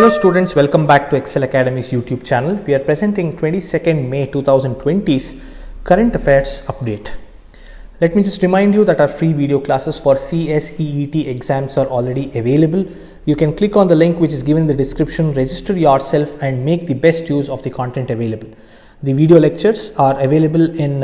Hello students, welcome back to Excel Academy's YouTube channel. We are presenting 22nd May 2020's current affairs update. Let me just remind you that our free video classes for CSEET exams are already available. You can click on the link which is given in the description, register yourself and make the best use of the content available. The video lectures are available in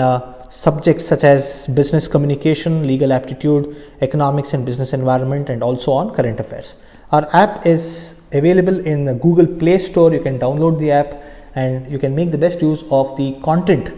subjects such as business communication, legal aptitude, economics and business environment, and also on current affairs. Our app is available in the Google Play Store. You can download the app and you can make the best use of the content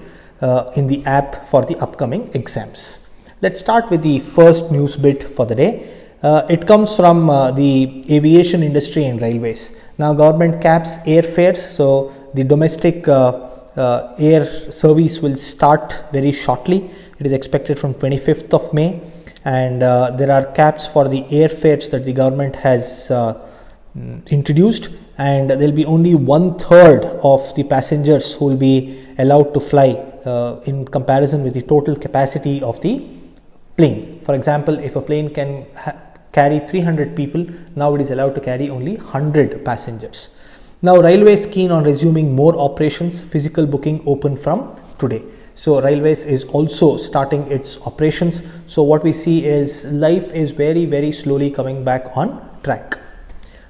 in the app for the upcoming exams. Let's start with the first news bit for the day. It comes from the aviation industry and railways. Now government caps airfares, so the domestic air service will start very shortly. It is expected from 25th of May, and there are caps for the airfares that the government has introduced, and there will be only 1/3 of the passengers who will be allowed to fly in comparison with the total capacity of the plane. For example, if a plane can carry 300 people, now it is allowed to carry only 100 passengers. Now Railways keen on resuming more operations, physical booking open from today. So Railways is also starting its operations. So what we see is life is very slowly coming back on track.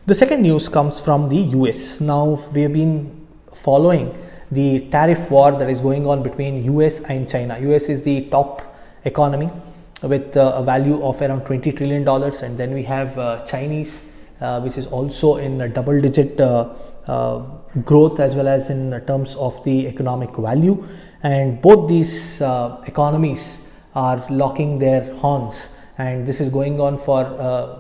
The second news comes from the US. Now we have been following the tariff war that is going on between US and China. US is the top economy with a value of around $20 trillion, and then we have Chinese which is also in a double digit growth as well as in terms of the economic value, and both these economies are locking their horns, and this is going on for a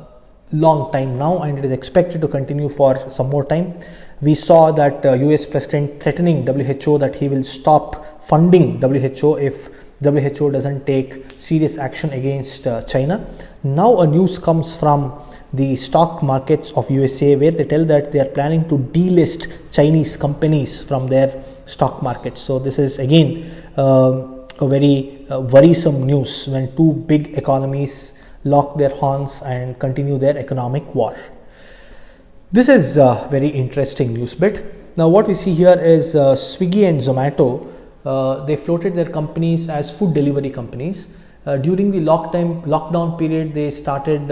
long time now, and it is expected to continue for some more time. We saw that US President threatening WHO that he will stop funding WHO if WHO doesn't take serious action against China. Now a news comes from the stock markets of USA, where they tell that they are planning to delist Chinese companies from their stock markets. So this is again a very worrisome news when two big economies lock their horns and continue their economic war. This is a very interesting news bit. Now what we see here is Swiggy and Zomato. They floated their companies as food delivery companies. During the lockdown period, they started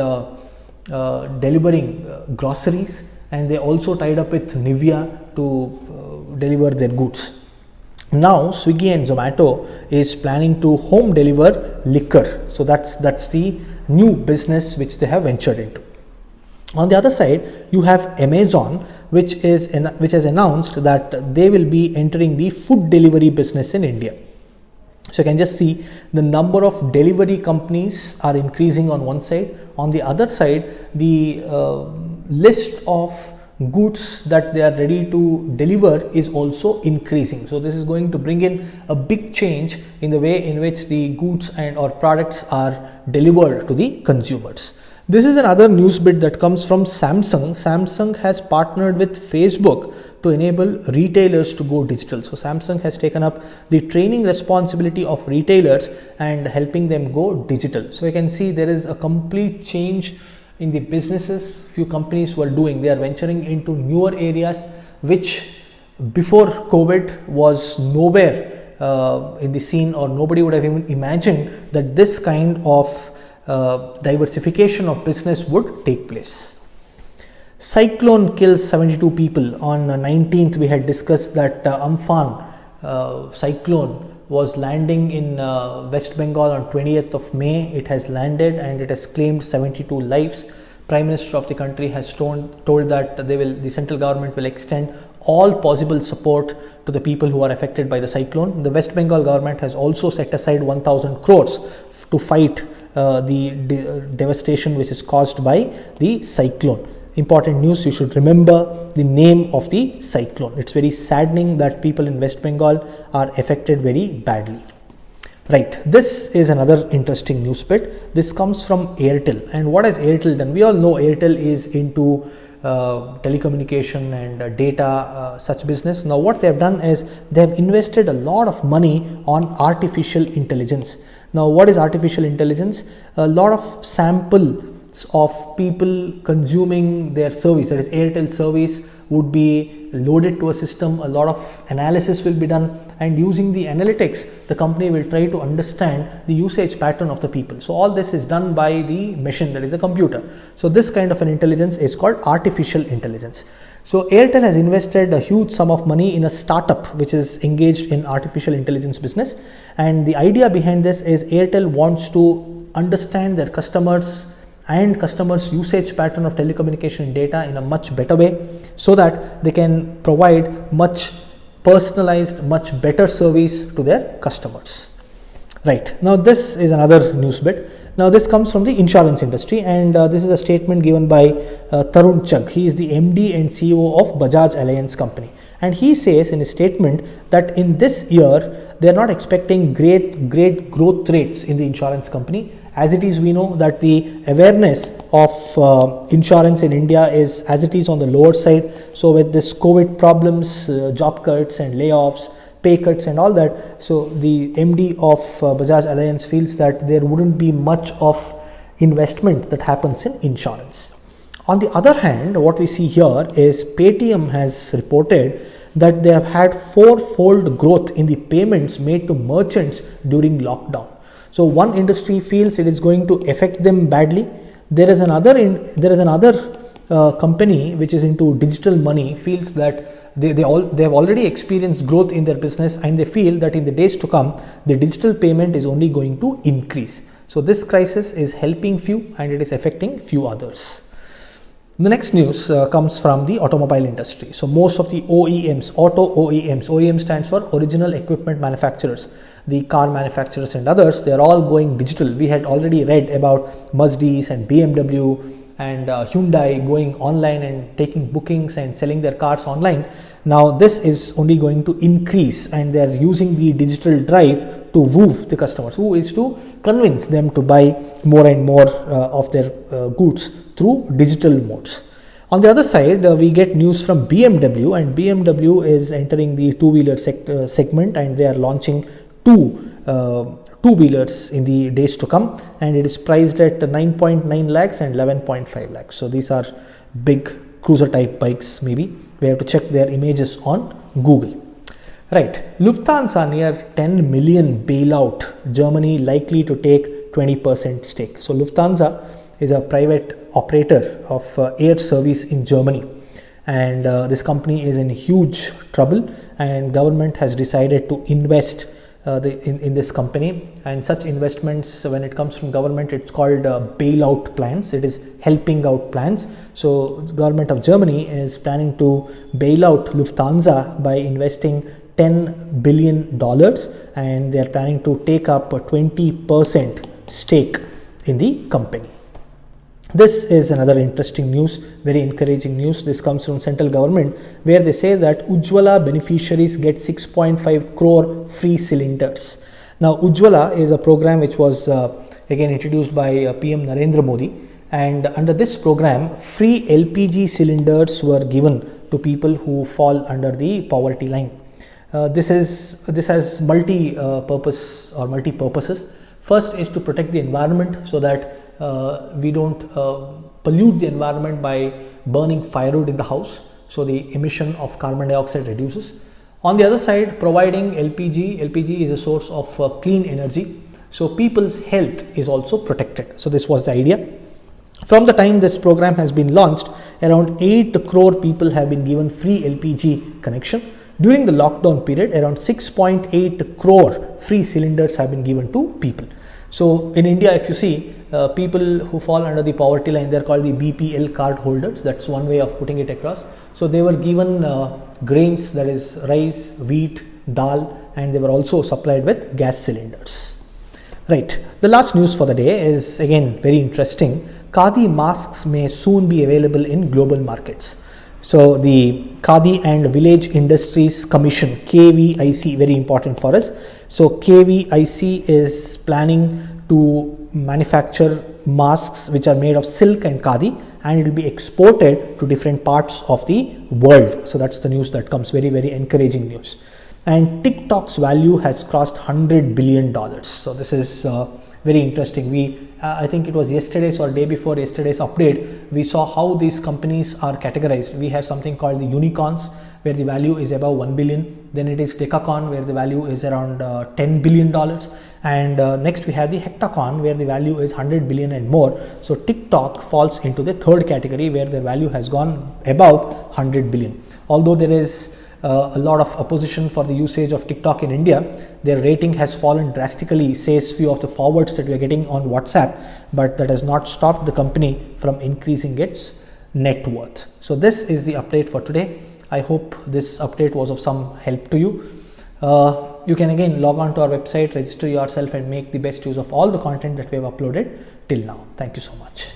delivering groceries, and they also tied up with Nivea to deliver their goods. Now Swiggy and Zomato is planning to home deliver liquor. So that's the new business which they have ventured into. On the other side, you have Amazon, which has announced that they will be entering the food delivery business in India. So you can just see the number of delivery companies are increasing on one side. On the other side, the list of goods that they are ready to deliver is also increasing. So this is going to bring in a big change in the way in which the goods and or products are delivered to the consumers. This is another news bit that comes from Samsung. Samsung has partnered with Facebook to enable retailers to go digital. So Samsung has taken up the training responsibility of retailers and helping them go digital. So you can see there is a complete change in the businesses few companies were doing. They are venturing into newer areas which before COVID was nowhere in the scene, or nobody would have even imagined that this kind of diversification of business would take place. Cyclone kills 72 people. On 19th we had discussed that Amphan cyclone was landing in West Bengal on 20th of May. It has landed and it has claimed 72 lives. Prime Minister of the country has told that the central government will extend all possible support to the people who are affected by the cyclone. The West Bengal government has also set aside 1,000 crores to fight the devastation which is caused by the cyclone. Important news, you should remember the name of the cyclone. It's very saddening that people in West Bengal are affected very badly. Right, this is another interesting news bit. This comes from Airtel. And what has Airtel done? We all know Airtel is into telecommunication and data such business. Now what they have done is they have invested a lot of money on artificial intelligence. Now what is artificial intelligence? A lot of sample of people consuming their service, that is Airtel service, would be loaded to a system, a lot of analysis will be done, and using the analytics, the company will try to understand the usage pattern of the people. So all this is done by the machine, that is a computer. So this kind of an intelligence is called artificial intelligence. So Airtel has invested a huge sum of money in a startup which is engaged in artificial intelligence business, and the idea behind this is Airtel wants to understand their customers usage pattern of telecommunication data in a much better way, so that they can provide much personalized, much better service to their customers. Right, now this is another news bit. Now this comes from the insurance industry, and this is a statement given by Tarun Chugh. He is the MD and CEO of Bajaj Allianz company, and he says in his statement that in this year they are not expecting great growth rates in the insurance company. As it is, we know that the awareness of insurance in India is as it is on the lower side. So with this COVID problems, job cuts and layoffs, pay cuts and all that, so the MD of Bajaj Allianz feels that there wouldn't be much of investment that happens in insurance. On the other hand, what we see here is Paytm has reported that they have had 4-fold growth in the payments made to merchants during lockdown. So one industry feels it is going to affect them badly. There is another company which is into digital money feels that they have already experienced growth in their business, and they feel that in the days to come the digital payment is only going to increase. So this crisis is helping few and it is affecting few others. The next news comes from the automobile industry. So most of the OEMs, OEM stands for original equipment manufacturers, the car manufacturers and others, they are all going digital. We had already read about Mercedes and BMW and Hyundai going online and taking bookings and selling their cars online. Now this is only going to increase, and they are using the digital drive to woo the customers, who is to convince them to buy more and more of their goods through digital modes. On the other side, we get news from BMW, and BMW is entering the two-wheeler segment, and they are launching two-wheelers in the days to come, and it is priced at 9.9 lakhs and 11.5 lakhs. So these are big cruiser type bikes. Maybe we have to check their images on Google. Right, Lufthansa near 10 million bailout, Germany likely to take 20% stake. So Lufthansa is a private operator of air service in Germany, and this company is in huge trouble, and government has decided to invest in this company. And such investments, when it comes from government, it's called bailout plans. It is helping out plans. So government of Germany is planning to bail out Lufthansa by investing $10 billion, and they are planning to take up a 20% stake in the company. This is another interesting news, very encouraging news. This comes from central government, where they say that Ujjwala beneficiaries get 6.5 crore free cylinders. Now Ujjwala is a program which was again introduced by PM Narendra Modi, and under this program free LPG cylinders were given to people who fall under the poverty line. This has multi-purposes. First is to protect the environment, so that we don't pollute the environment by burning firewood in the house, so the emission of carbon dioxide reduces. On the other side, providing LPG is a source of clean energy, so people's health is also protected. So this was the idea. From the time this program has been launched, around 8 crore people have been given free LPG connection. During the lockdown period, around 6.8 crore free cylinders have been given to people. So in India, if you see, people who fall under the poverty line, they are called the BPL card holders. That's one way of putting it across. So they were given grains, that is rice, wheat, dal, and they were also supplied with gas cylinders. Right. The last news for the day is again very interesting. Khadi masks may soon be available in global markets. So the Khadi and Village Industries Commission, KVIC, very important for us. So KVIC is planning to manufacture masks which are made of silk and khadi, and it will be exported to different parts of the world. So that's the news that comes, very, very encouraging news. And TikTok's value has crossed $100 billion. So this is very interesting. I think it was yesterday's or day before yesterday's update, we saw how these companies are categorized. We have something called the unicorns, where the value is above 1 billion. Then it is decacorn, where the value is around $10 billion. And next we have the hectacorn, where the value is 100 billion and more. So TikTok falls into the third category, where the value has gone above 100 billion. Although there is a lot of opposition for the usage of TikTok in India, their rating has fallen drastically, says few of the forwards that we are getting on WhatsApp, but that has not stopped the company from increasing its net worth. So this is the update for today. I hope this update was of some help to you. You can again log on to our website, register yourself, and make the best use of all the content that we have uploaded till now. Thank you so much.